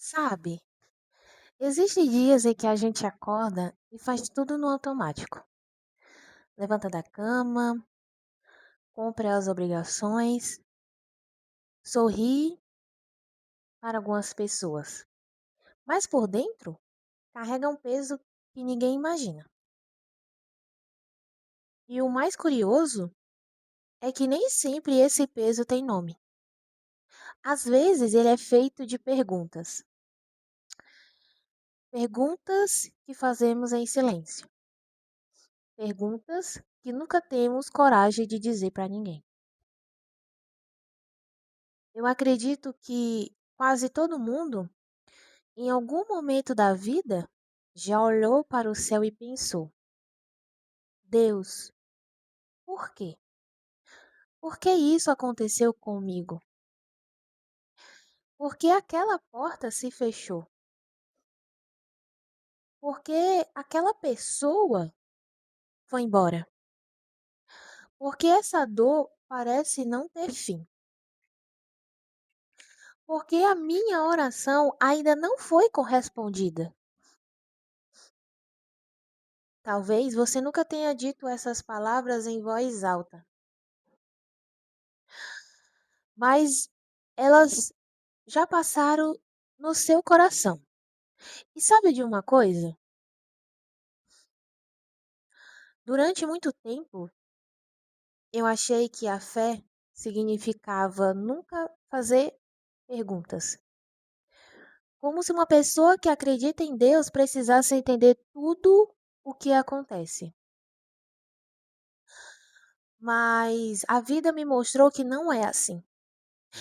Sabe, existem dias em que a gente acorda e faz tudo no automático. Levanta da cama, compra as obrigações, sorri para algumas pessoas, mas por dentro carrega um peso que ninguém imagina. E o mais curioso é que nem sempre esse peso tem nome. Às vezes ele é feito de perguntas, perguntas que fazemos em silêncio, perguntas que nunca temos coragem de dizer para ninguém. Eu acredito que quase todo mundo, em algum momento da vida, já olhou para o céu e pensou: Deus, por quê? Por que isso aconteceu comigo? Por que aquela porta se fechou? Por que aquela pessoa foi embora? Por que essa dor parece não ter fim? Por que a minha oração ainda não foi correspondida? Talvez você nunca tenha dito essas palavras em voz alta, mas elas já passaram no seu coração. E sabe de uma coisa? Durante muito tempo, eu achei que a fé significava nunca fazer perguntas. Como se uma pessoa que acredita em Deus precisasse entender tudo o que acontece. Mas a vida me mostrou que não é assim.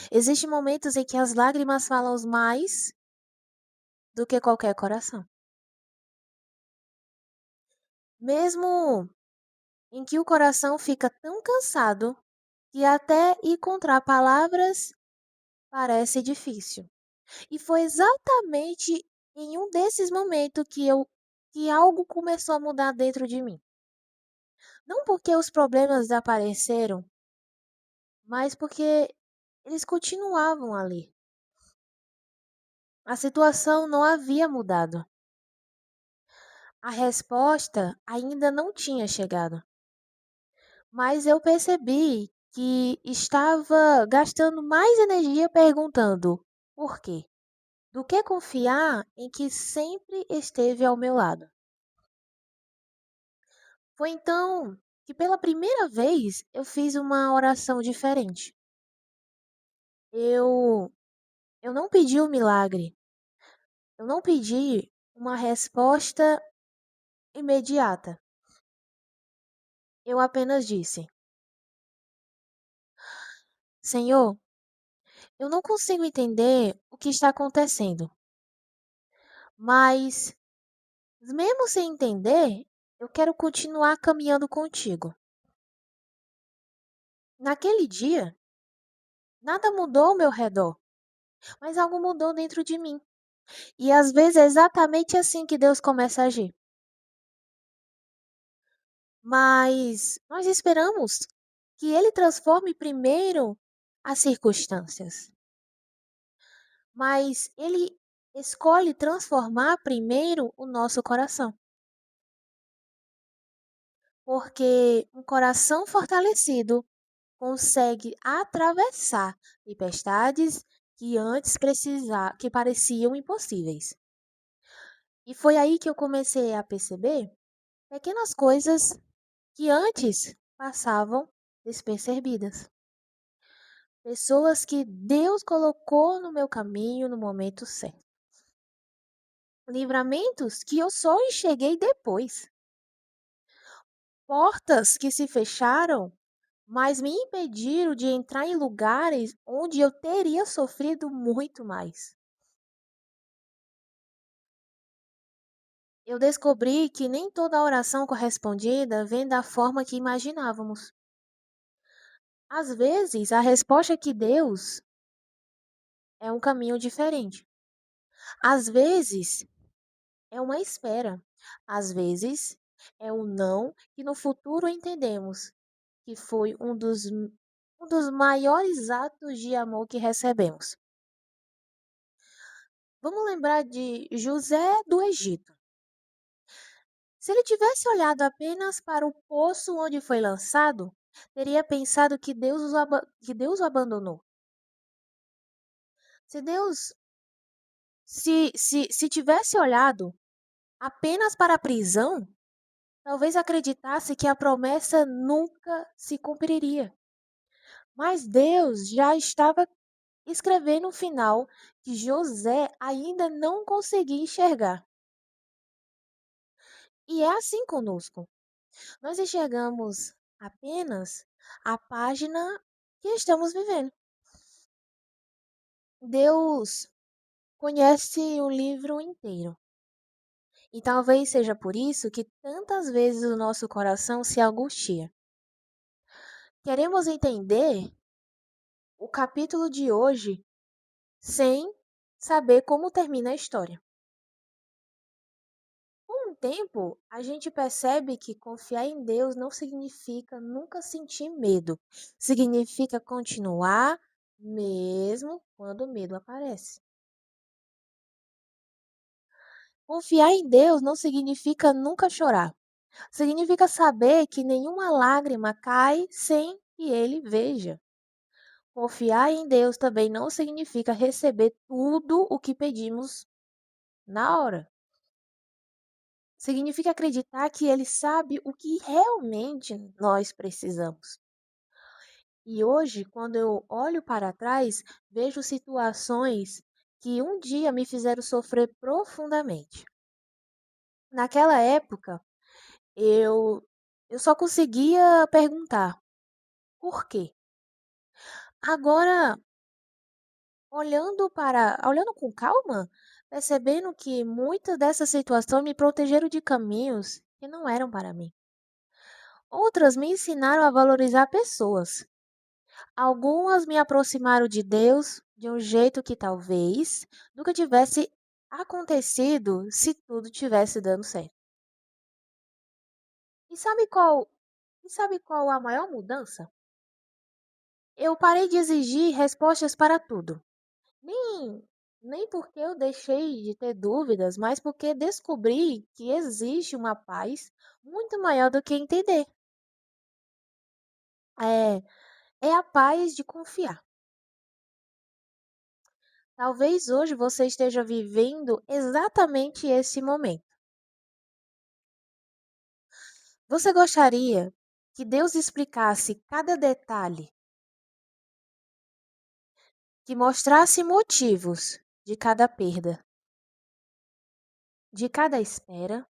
Existem momentos em que as lágrimas falam mais do que qualquer coração. Mesmo em que o coração fica tão cansado que até encontrar palavras parece difícil. E foi exatamente em um desses momentos que algo começou a mudar dentro de mim. Não porque os problemas desapareceram, mas porque eles continuavam ali. A situação não havia mudado. A resposta ainda não tinha chegado. Mas eu percebi que estava gastando mais energia perguntando por quê, do que confiar em que sempre esteve ao meu lado. Foi então que pela primeira vez eu fiz uma oração diferente. Eu eu não pedi um milagre. Eu não pedi uma resposta imediata. Eu apenas disse: Senhor, eu não consigo entender o que está acontecendo, mas mesmo sem entender, eu quero continuar caminhando contigo. Naquele dia, nada mudou ao meu redor, mas algo mudou dentro de mim. E às vezes é exatamente assim que Deus começa a agir. Mas nós esperamos que Ele transforme primeiro as circunstâncias. Mas Ele escolhe transformar primeiro o nosso coração. Porque um coração fortalecido consegue atravessar tempestades que pareciam impossíveis. E foi aí que eu comecei a perceber pequenas coisas que antes passavam despercebidas. Pessoas que Deus colocou no meu caminho no momento certo. Livramentos que eu só enxerguei depois. Portas que se fecharam, mas me impediram de entrar em lugares onde eu teria sofrido muito mais. Eu descobri que nem toda oração correspondida vem da forma que imaginávamos. Às vezes, a resposta que Deus é um caminho diferente. Às vezes, é uma espera. Às vezes, é um não que no futuro entendemos que foi um dos maiores atos de amor que recebemos. Vamos lembrar de José do Egito. Se ele tivesse olhado apenas para o poço onde foi lançado, teria pensado que Deus o abandonou. Se Deus, se tivesse olhado apenas para a prisão, talvez acreditasse que a promessa nunca se cumpriria. Mas Deus já estava escrevendo o final que José ainda não conseguia enxergar. E é assim conosco. Nós enxergamos apenas a página que estamos vivendo. Deus conhece o livro inteiro. E talvez seja por isso que tantas vezes o nosso coração se angustia. Queremos entender o capítulo de hoje sem saber como termina a história. Com o tempo, a gente percebe que confiar em Deus não significa nunca sentir medo. Significa continuar mesmo quando o medo aparece. Confiar em Deus não significa nunca chorar. Significa saber que nenhuma lágrima cai sem que Ele veja. Confiar em Deus também não significa receber tudo o que pedimos na hora. Significa acreditar que Ele sabe o que realmente nós precisamos. E hoje, quando eu olho para trás, vejo situações que um dia me fizeram sofrer profundamente. Naquela época, eu, eu só conseguia perguntar por quê. Agora, olhando com calma, percebendo que muitas dessas situações me protegeram de caminhos que não eram para mim. Outras me ensinaram a valorizar pessoas. Algumas me aproximaram de Deus de um jeito que talvez nunca tivesse acontecido se tudo tivesse dando certo. E sabe qual, e sabe qual a maior mudança? Eu parei de exigir respostas para tudo. Nem, nem porque eu deixei de ter dúvidas, mas porque descobri que existe uma paz muito maior do que entender. É, é a paz de confiar. Talvez hoje você esteja vivendo exatamente esse momento. Você gostaria que Deus explicasse cada detalhe, que mostrasse motivos de cada perda, de cada espera,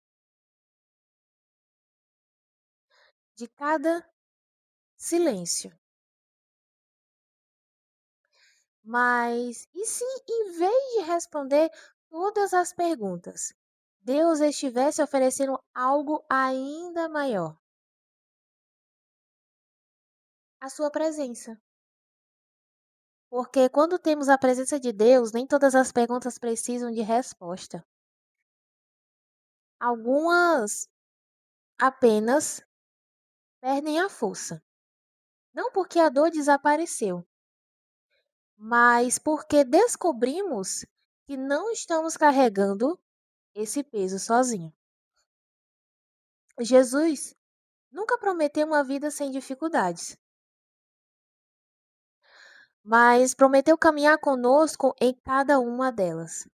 de cada silêncio. Mas e se, em vez de responder todas as perguntas, Deus estivesse oferecendo algo ainda maior? A sua presença. Porque quando temos a presença de Deus, nem todas as perguntas precisam de resposta. Algumas apenas perdem a força. Não porque a dor desapareceu, mas porque descobrimos que não estamos carregando esse peso sozinho. Jesus nunca prometeu uma vida sem dificuldades, mas prometeu caminhar conosco em cada uma delas.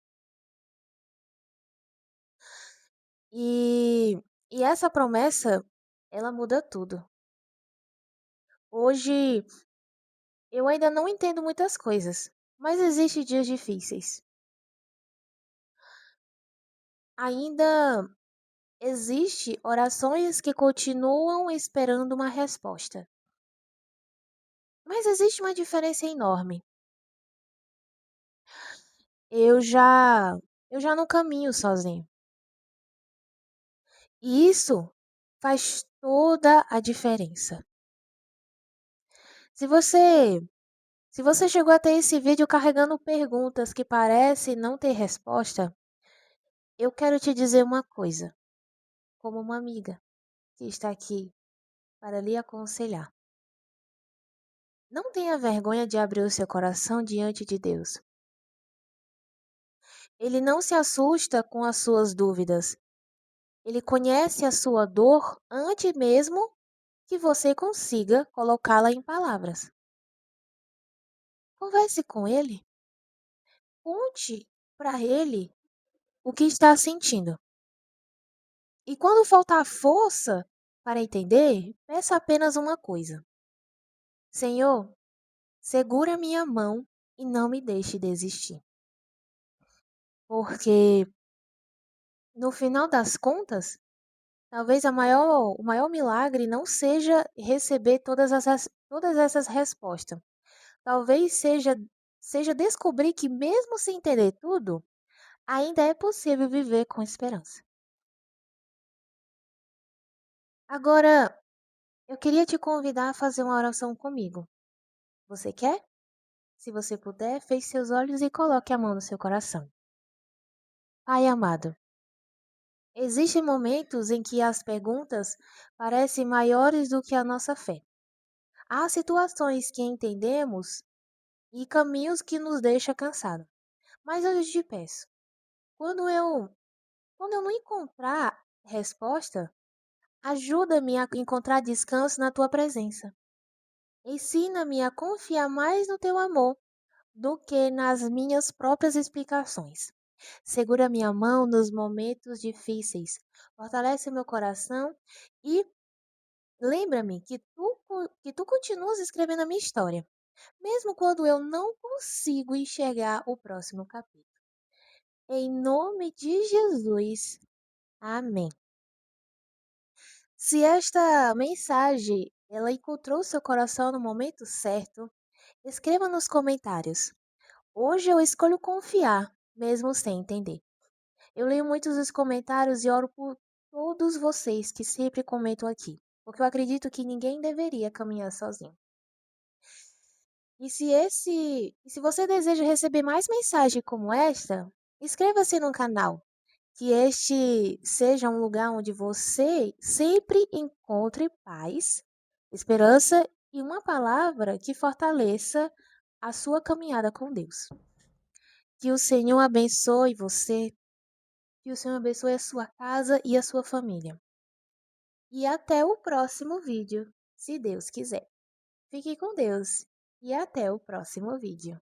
E, e essa promessa, ela muda tudo. Hoje eu ainda não entendo muitas coisas, mas existem dias difíceis. Ainda existe orações que continuam esperando uma resposta. Mas existe uma diferença enorme. Eu já eu já não caminho sozinho. E isso faz toda a diferença. Se você se você chegou até esse vídeo carregando perguntas que parecem não ter resposta, eu quero te dizer uma coisa, como uma amiga que está aqui para lhe aconselhar. Não tenha vergonha de abrir o seu coração diante de Deus. Ele não se assusta com as suas dúvidas. Ele conhece a sua dor antes mesmo que você consiga colocá-la em palavras. Converse com ele, conte para ele o que está sentindo. E quando faltar força para entender, peça apenas uma coisa: Senhor, segura minha mão e não me deixe desistir. Porque no final das contas, talvez o maior milagre não seja receber todas essas respostas. Talvez seja descobrir que, mesmo sem entender tudo, ainda é possível viver com esperança. Agora, eu queria te convidar a fazer uma oração comigo. Você quer? Se você puder, feche seus olhos e coloque a mão no seu coração. Pai amado, existem momentos em que as perguntas parecem maiores do que a nossa fé. Há situações que entendemos e caminhos que nos deixam cansados. Mas eu te peço, quando eu, quando eu não encontrar resposta, ajuda-me a encontrar descanso na tua presença. Ensina-me a confiar mais no teu amor do que nas minhas próprias explicações. Segura minha mão nos momentos difíceis, fortalece meu coração e lembra-me que tu continuas escrevendo a minha história, mesmo quando eu não consigo enxergar o próximo capítulo. Em nome de Jesus. Amém. Se esta mensagem ela encontrou seu coração no momento certo, escreva nos comentários. Hoje eu escolho confiar, mesmo sem entender. Eu leio muitos dos comentários e oro por todos vocês que sempre comentam aqui, porque eu acredito que ninguém deveria caminhar sozinho. E se você deseja receber mais mensagens como esta, inscreva-se no canal, que este seja um lugar onde você sempre encontre paz, esperança e uma palavra que fortaleça a sua caminhada com Deus. Que o Senhor abençoe você, que o Senhor abençoe a sua casa e a sua família. E até o próximo vídeo, se Deus quiser. Fique com Deus e até o próximo vídeo.